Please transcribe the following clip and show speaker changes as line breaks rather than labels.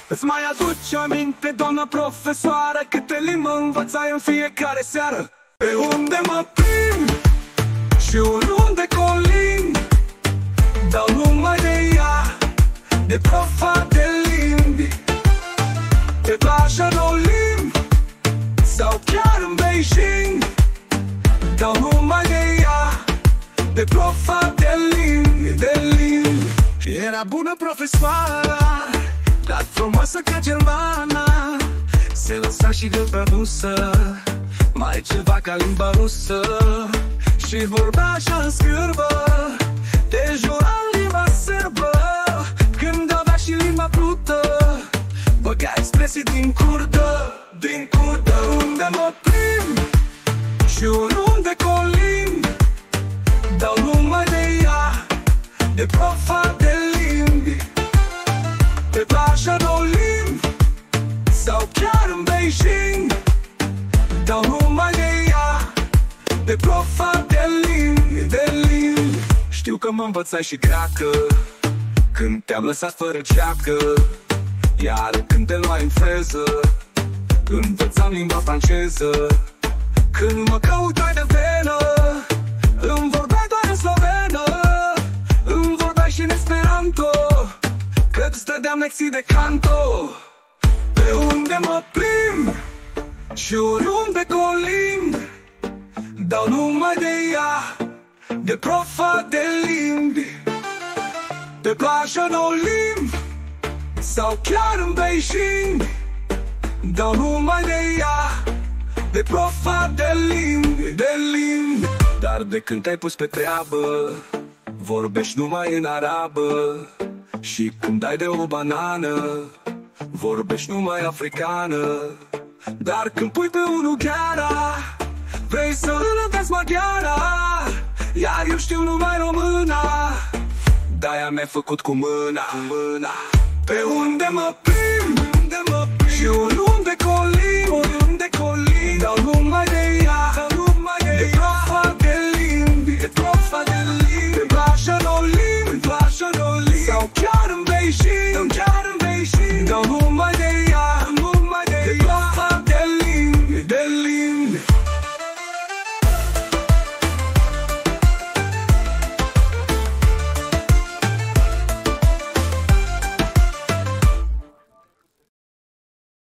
Îți mai aduce aminte, doamna profesoară, câte limbi învățai în fiecare seară? Pe unde mă plimb și oriunde colimb, dau numai de ea, de profa de limbi. Pe plajă în Olimp sau chiar în Beijing, dau numai de ea, de profa de limbi, de limbi. Era bună profesoara, dar frumoasă ca germana. Se lăsa și de tradusă, mai ceva ca limba rusă. Și vorbea așa în scârbă, de jura în limba sârbă. Când avea și limba plută, băga expresii din curdă, din curdă. Unde mă plimb și oriunde colimb, dau numai de ea, de profa de limbi. Pe plajă în Olimp sau chiar în Beijing, dau numai de ea, de profa de limbi, de limbi. Știu că mă învățai și greacă când te-am lăsat fără ceacă, iar când te luai în freză, învățam limba franceză. Când mă căutai de venă, îmi vorbeai doar în slovenă, îmi vorbeai și în esperanto, că-ți dădeam lecții de canto. Pe unde mă plimb și oriunde colimb, dau numai de ea, de profa de limbi. Pe plajă în Olimp sau chiar în Beijing, dau numai de ea, de profa de limbi, de limbi. Dar de când te-ai pus pe treabă, vorbești numai în arabă. Și când dai de o banană, vorbești numai africană. Dar când pui pe unul gheara, vrei să îl înveți maghiara. Iar eu știu numai româna, de-aia mi-ai făcut cu mâna, mâna. Pe unde mă plimb și oriunde colimb,